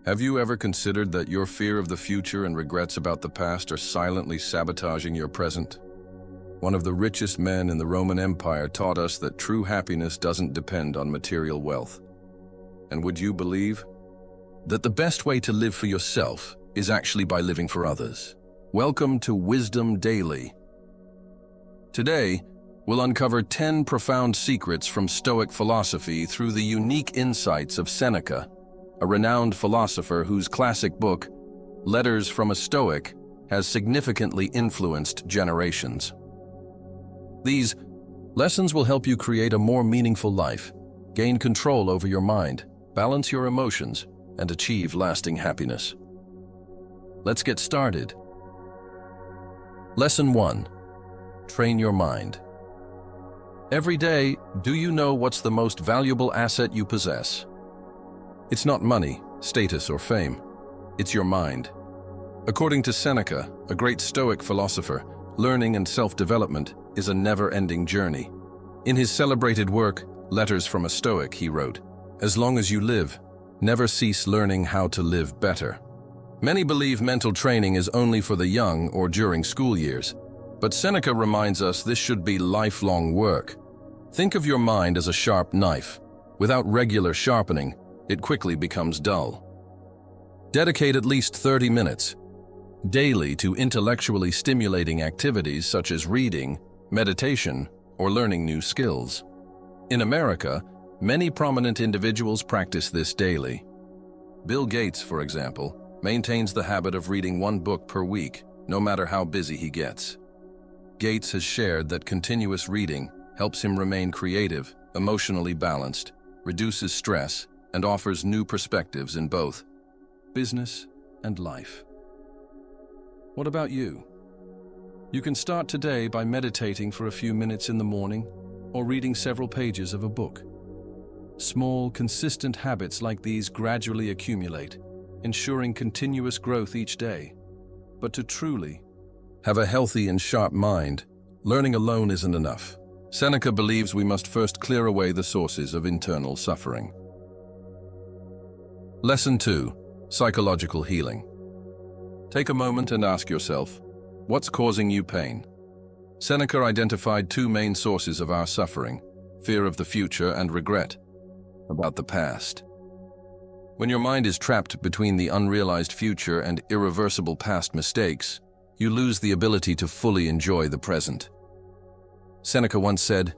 Have you ever considered that your fear of the future and regrets about the past are silently sabotaging your present? One of the richest men in the Roman Empire taught us that true happiness doesn't depend on material wealth. And would you believe that the best way to live for yourself is actually by living for others? Welcome to Wisdom Daily. Today, we'll uncover 10 profound secrets from Stoic philosophy through the unique insights of Seneca, a renowned philosopher whose classic book, Letters from a Stoic, has significantly influenced generations. These lessons will help you create a more meaningful life, gain control over your mind, balance your emotions, and achieve lasting happiness. Let's get started. Lesson 1. Train your mind. Every day, do you know what's the most valuable asset you possess? It's not money, status, or fame. It's your mind. According to Seneca, a great Stoic philosopher, learning and self-development is a never-ending journey. In his celebrated work, Letters from a Stoic, he wrote, "As long as you live, never cease learning how to live better." Many believe mental training is only for the young or during school years, but Seneca reminds us this should be lifelong work. Think of your mind as a sharp knife. Without regular sharpening, it quickly becomes dull. Dedicate at least 30 minutes daily to intellectually stimulating activities such as reading, meditation, or learning new skills. In America, many prominent individuals practice this daily. Bill Gates, for example, maintains the habit of reading one book per week, no matter how busy he gets. Gates has shared that continuous reading helps him remain creative, emotionally balanced, reduces stress, and offers new perspectives in both business and life. What about you? You can start today by meditating for a few minutes in the morning or reading several pages of a book. Small, consistent habits like these gradually accumulate, ensuring continuous growth each day. But to truly have a healthy and sharp mind, learning alone isn't enough. Seneca believes we must first clear away the sources of internal suffering. Lesson 2. Psychological healing. Take a moment and ask yourself, what's causing you pain? Seneca identified two main sources of our suffering: fear of the future and regret about the past. When your mind is trapped between the unrealized future and irreversible past mistakes, you lose the ability to fully enjoy the present. Seneca once said,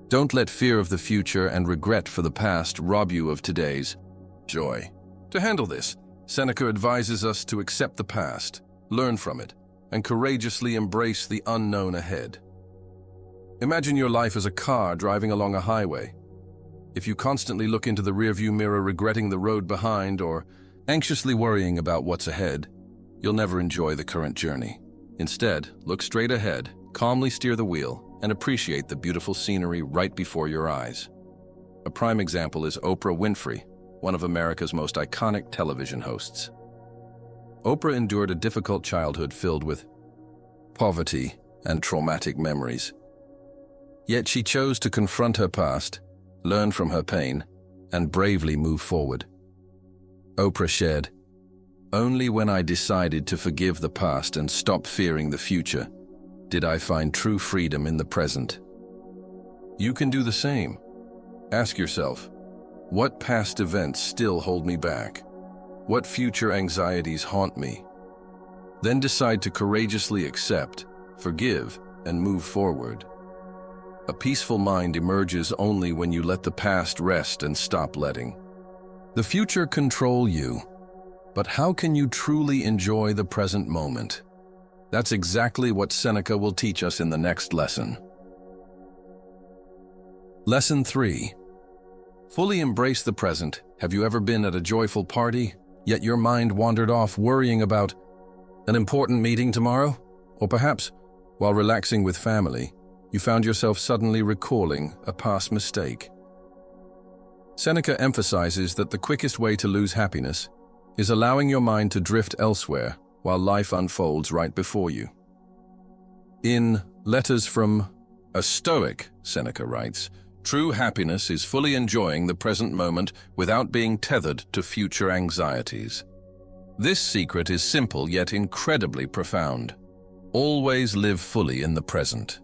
"Don't let fear of the future and regret for the past rob you of today's joy." To handle this, Seneca advises us to accept the past, learn from it, and courageously embrace the unknown ahead. Imagine your life as a car driving along a highway. If you constantly look into the rearview mirror regretting the road behind or anxiously worrying about what's ahead, you'll never enjoy the current journey. Instead, look straight ahead, calmly steer the wheel, and appreciate the beautiful scenery right before your eyes. A prime example is Oprah Winfrey, one of America's most iconic television hosts. Oprah endured a difficult childhood filled with poverty and traumatic memories. Yet she chose to confront her past, learn from her pain, and bravely move forward. Oprah shared, "Only when I decided to forgive the past and stop fearing the future did I find true freedom in the present." You can do the same. Ask yourself, what past events still hold me back? What future anxieties haunt me? Then decide to courageously accept, forgive, and move forward. A peaceful mind emerges only when you let the past rest and stop letting the future control you. But how can you truly enjoy the present moment? That's exactly what Seneca will teach us in the next lesson. Lesson 3. Fully embrace the present. Have you ever been at a joyful party, yet your mind wandered off worrying about an important meeting tomorrow? Or perhaps, while relaxing with family, you found yourself suddenly recalling a past mistake. Seneca emphasizes that the quickest way to lose happiness is allowing your mind to drift elsewhere while life unfolds right before you. In Letters from a Stoic, Seneca writes, True happiness is fully enjoying the present moment without being tethered to future anxieties. This secret is simple yet incredibly profound. Always live fully in the present.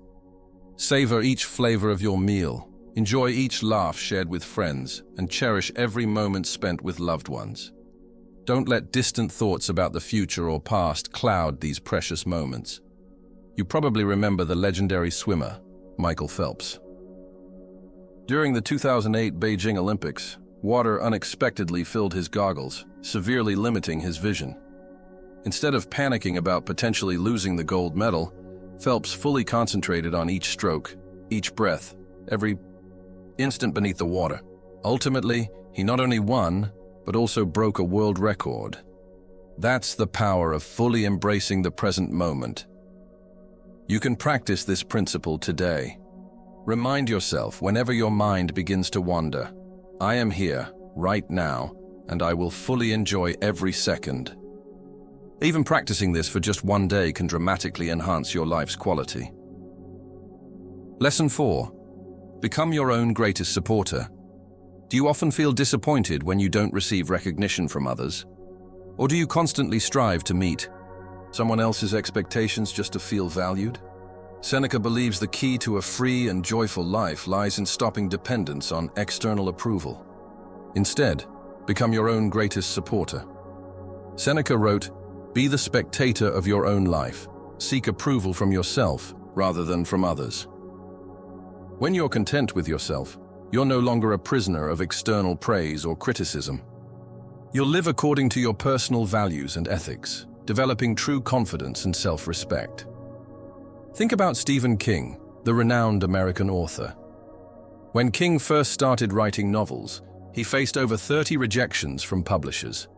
Savor each flavor of your meal, enjoy each laugh shared with friends, and cherish every moment spent with loved ones. Don't let distant thoughts about the future or past cloud these precious moments. You probably remember the legendary swimmer, Michael Phelps. During the 2008 Beijing Olympics, water unexpectedly filled his goggles, severely limiting his vision. Instead of panicking about potentially losing the gold medal, Phelps fully concentrated on each stroke, each breath, every instant beneath the water. Ultimately, he not only won, but also broke a world record. That's the power of fully embracing the present moment. You can practice this principle today. Remind yourself whenever your mind begins to wander, I am here, right now, and I will fully enjoy every second. Even practicing this for just one day can dramatically enhance your life's quality. Lesson 4. Become your own greatest supporter. Do you often feel disappointed when you don't receive recognition from others? Or do you constantly strive to meet someone else's expectations just to feel valued? Seneca believes the key to a free and joyful life lies in stopping dependence on external approval. Instead, become your own greatest supporter. Seneca wrote, "Be the spectator of your own life. Seek approval from yourself rather than from others." When you're content with yourself, you're no longer a prisoner of external praise or criticism. You'll live according to your personal values and ethics, developing true confidence and self-respect. Think about Stephen King, the renowned American author. When King first started writing novels, he faced over 30 rejections from publishers.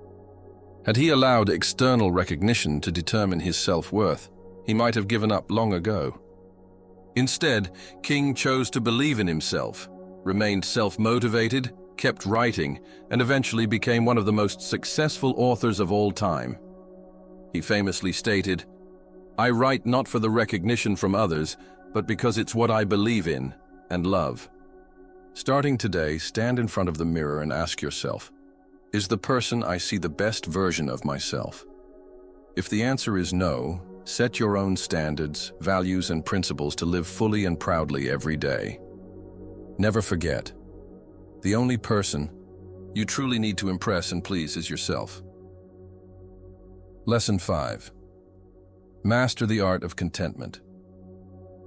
Had he allowed external recognition to determine his self-worth, he might have given up long ago. Instead, King chose to believe in himself, remained self-motivated, kept writing, and eventually became one of the most successful authors of all time. He famously stated, "I write not for the recognition from others, but because it's what I believe in and love." Starting today, stand in front of the mirror and ask yourself, is the person I see the best version of myself? If the answer is no, set your own standards, values, and principles to live fully and proudly every day. Never forget, the only person you truly need to impress and please is yourself. Lesson 5. Master the art of contentment.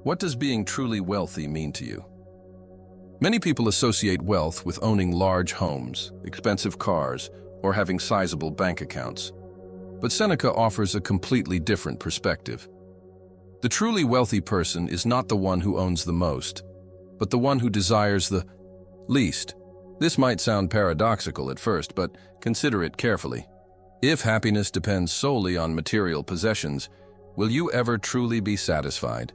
What does being truly wealthy mean to you? Many people associate wealth with owning large homes, expensive cars, or having sizable bank accounts. But Seneca offers a completely different perspective. The truly wealthy person is not the one who owns the most, but the one who desires the least. This might sound paradoxical at first, but consider it carefully. If happiness depends solely on material possessions, will you ever truly be satisfied?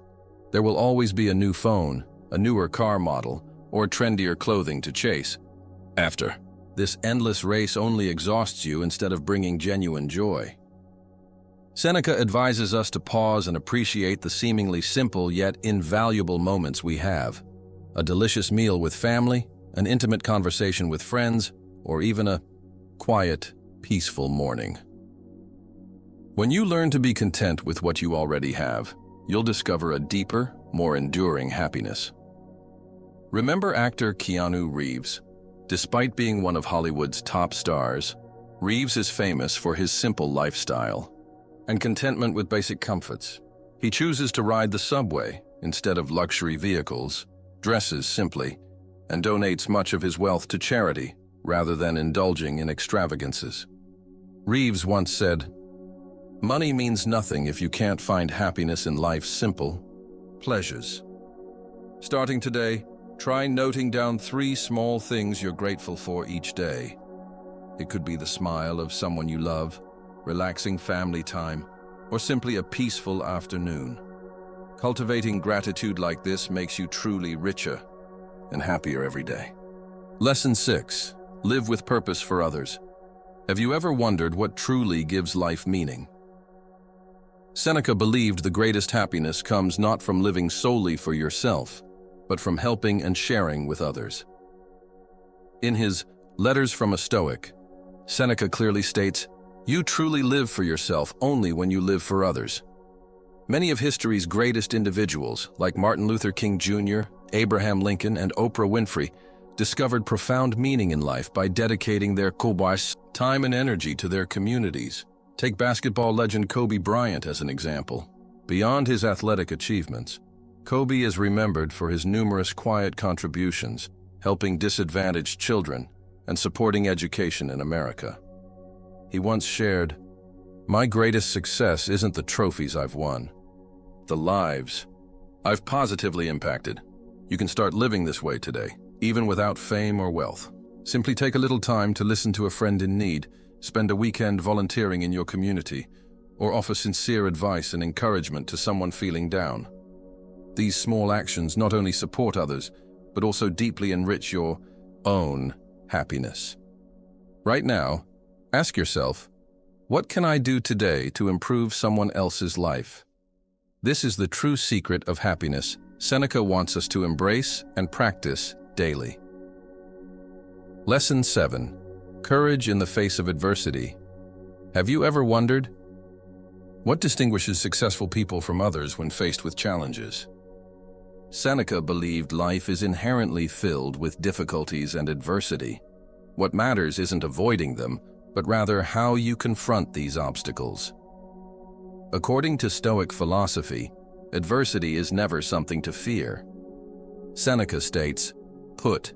There will always be a new phone, a newer car model, or trendier clothing to chase after. This endless race only exhausts you instead of bringing genuine joy. Seneca advises us to pause and appreciate the seemingly simple yet invaluable moments we have. A delicious meal with family, an intimate conversation with friends, or even a quiet, peaceful morning. When you learn to be content with what you already have, you'll discover a deeper, more enduring happiness. Remember actor Keanu Reeves? Despite being one of Hollywood's top stars, Reeves is famous for his simple lifestyle and contentment with basic comforts. He chooses to ride the subway instead of luxury vehicles, dresses simply, and donates much of his wealth to charity rather than indulging in extravagances. Reeves once said, "Money means nothing if you can't find happiness in life's simple pleasures." Starting today, try noting down 3 small things you're grateful for each day. It could be the smile of someone you love, relaxing family time, or simply a peaceful afternoon. Cultivating gratitude like this makes you truly richer and happier every day. Lesson 6. Live with purpose for others. Have you ever wondered what truly gives life meaning? Seneca believed the greatest happiness comes not from living solely for yourself, but from helping and sharing with others. In his Letters from a Stoic, Seneca clearly states, "You truly live for yourself only when you live for others." Many of history's greatest individuals, like Martin Luther King Jr., Abraham Lincoln, and Oprah Winfrey, discovered profound meaning in life by dedicating their time and energy to their communities. Take basketball legend Kobe Bryant as an example. Beyond his athletic achievements, Kobe is remembered for his numerous quiet contributions, helping disadvantaged children and supporting education in America. He once shared, "My greatest success isn't the trophies I've won, the lives I've positively impacted." You can start living this way today, even without fame or wealth. Simply take a little time to listen to a friend in need, spend a weekend volunteering in your community, or offer sincere advice and encouragement to someone feeling down. These small actions not only support others, but also deeply enrich your own happiness. Right now, ask yourself, what can I do today to improve someone else's life? This is the true secret of happiness Seneca wants us to embrace and practice daily. Lesson 7. Courage in the face of adversity. Have you ever wondered, what distinguishes successful people from others when faced with challenges? Seneca believed life is inherently filled with difficulties and adversity. What matters isn't avoiding them, but rather how you confront these obstacles. According to Stoic philosophy, adversity is never something to fear. Seneca states, "Put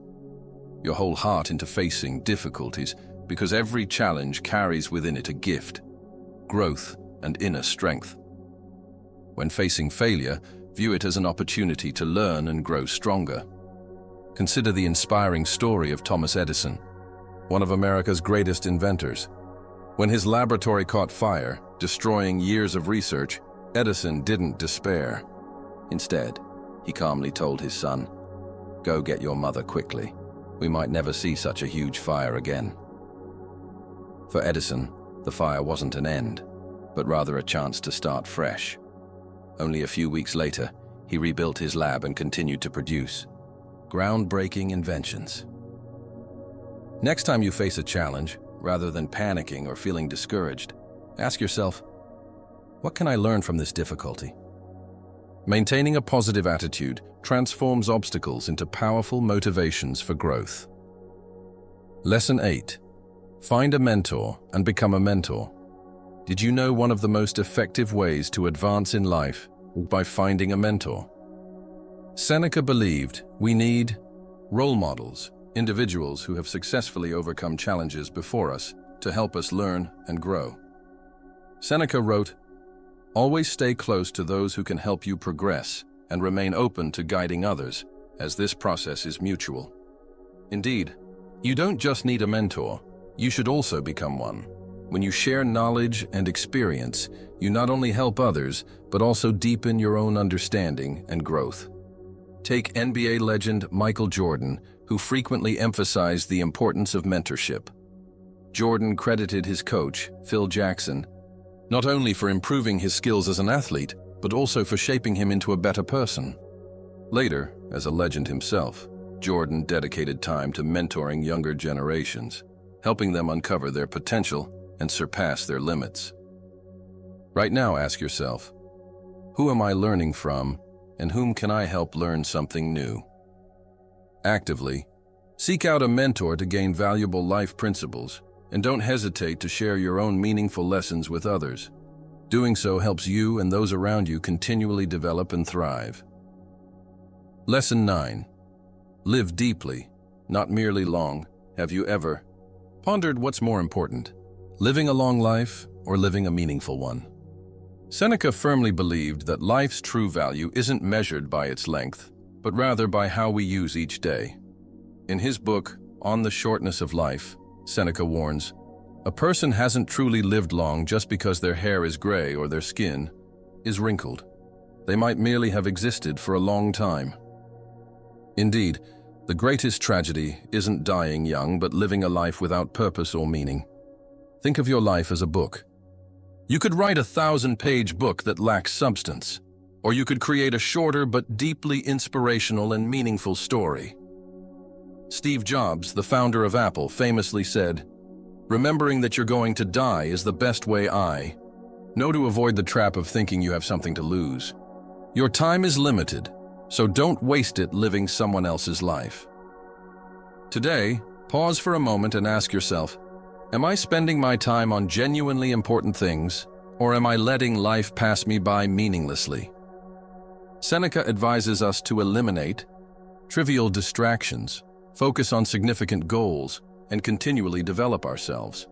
your whole heart into facing difficulties, because every challenge carries within it a gift, growth, and inner strength. When facing failure, view it as an opportunity to learn and grow stronger." Consider the inspiring story of Thomas Edison, one of America's greatest inventors. When his laboratory caught fire, destroying years of research, Edison didn't despair. Instead, he calmly told his son, "Go get your mother quickly. We might never see such a huge fire again." For Edison, the fire wasn't an end, but rather a chance to start fresh. Only a few weeks later, he rebuilt his lab and continued to produce groundbreaking inventions. Next time you face a challenge, rather than panicking or feeling discouraged, ask yourself, what can I learn from this difficulty? Maintaining a positive attitude transforms obstacles into powerful motivations for growth. Lesson 8. Find a mentor and become a mentor. Did you know one of the most effective ways to advance in life is by finding a mentor? Seneca believed we need role models, individuals who have successfully overcome challenges before us to help us learn and grow. Seneca wrote, "Always stay close to those who can help you progress and remain open to guiding others, as this process is mutual." Indeed, you don't just need a mentor, you should also become one. When you share knowledge and experience, you not only help others, but also deepen your own understanding and growth. Take NBA legend Michael Jordan, who frequently emphasized the importance of mentorship. Jordan credited his coach, Phil Jackson, not only for improving his skills as an athlete, but also for shaping him into a better person. Later, as a legend himself, Jordan dedicated time to mentoring younger generations, helping them uncover their potential and surpass their limits. Right now, ask yourself, who am I learning from, and whom can I help learn something new? Actively, seek out a mentor to gain valuable life principles, and don't hesitate to share your own meaningful lessons with others. Doing so helps you and those around you continually develop and thrive. Lesson 9. Live deeply, not merely long. Have you ever pondered what's more important, living a long life or living a meaningful one? Seneca firmly believed that life's true value isn't measured by its length, but rather by how we use each day. In his book, On the Shortness of Life, Seneca warns, "A person hasn't truly lived long just because their hair is gray or their skin is wrinkled. They might merely have existed for a long time." Indeed, the greatest tragedy isn't dying young, but living a life without purpose or meaning. Think of your life as a book. You could write a 1,000-page book that lacks substance, Or you could create a shorter but deeply inspirational and meaningful story. Steve Jobs, the founder of Apple, famously said, "Remembering that you're going to die is the best way I know to avoid the trap of thinking you have something to lose. Your time is limited, so don't waste it living someone else's life." Today, pause for a moment and ask yourself, am I spending my time on genuinely important things, or am I letting life pass me by meaninglessly? Seneca advises us to eliminate trivial distractions, focus on significant goals, and continually develop ourselves.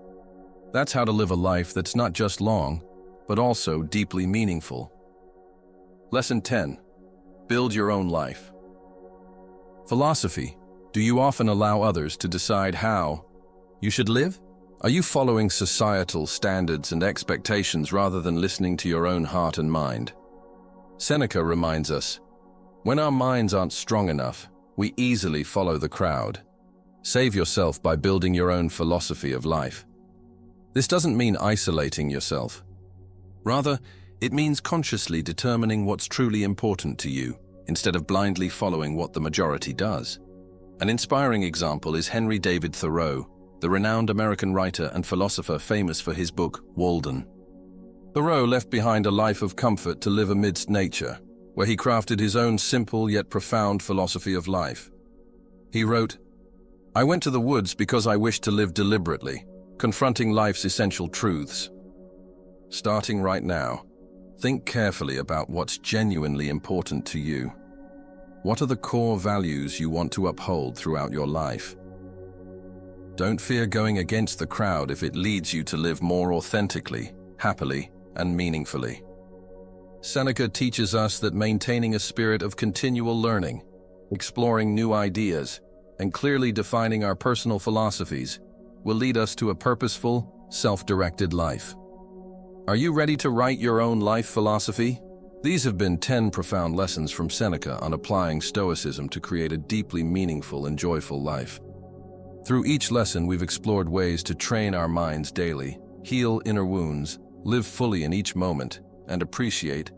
That's how to live a life that's not just long, but also deeply meaningful. Lesson 10. Build your own life. Philosophy. Do you often allow others to decide how you should live? Are you following societal standards and expectations rather than listening to your own heart and mind? Seneca reminds us, when our minds aren't strong enough, we easily follow the crowd. Save yourself by building your own philosophy of life. This doesn't mean isolating yourself. Rather, it means consciously determining what's truly important to you, instead of blindly following what the majority does. An inspiring example is Henry David Thoreau, the renowned American writer and philosopher famous for his book, Walden. Thoreau left behind a life of comfort to live amidst nature, where he crafted his own simple yet profound philosophy of life. He wrote, "I went to the woods because I wished to live deliberately, confronting life's essential truths." Starting right now, think carefully about what's genuinely important to you. What are the core values you want to uphold throughout your life? Don't fear going against the crowd if it leads you to live more authentically, happily, and meaningfully. Seneca teaches us that maintaining a spirit of continual learning, exploring new ideas, and clearly defining our personal philosophies will lead us to a purposeful, self-directed life. Are you ready to write your own life philosophy? These have been 10 profound lessons from Seneca on applying Stoicism to create a deeply meaningful and joyful life. Through each lesson, we've explored ways to train our minds daily, heal inner wounds, live fully in each moment, and appreciate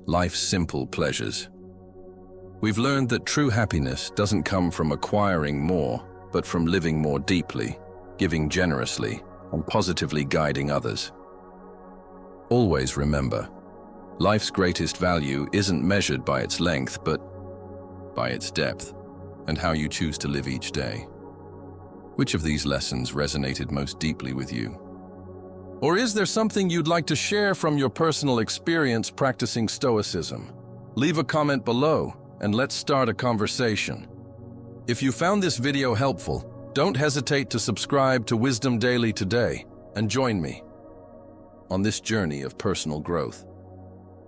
life's simple pleasures. We've learned that true happiness doesn't come from acquiring more, but from living more deeply, giving generously, and positively guiding others. Always remember, life's greatest value isn't measured by its length, but by its depth, and how you choose to live each day. Which of these lessons resonated most deeply with you? Or is there something you'd like to share from your personal experience practicing Stoicism? Leave a comment below, and let's start a conversation. If you found this video helpful, don't hesitate to subscribe to Wisdom Daily today, and join me on this journey of personal growth.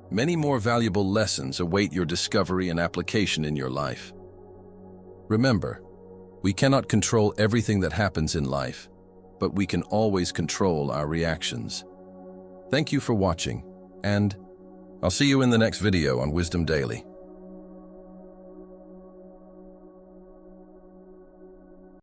Many more valuable lessons await your discovery and application in your life. Remember, we cannot control everything that happens in life, but we can always control our reactions. Thank you for watching, and I'll see you in the next video on Wisdom Daily.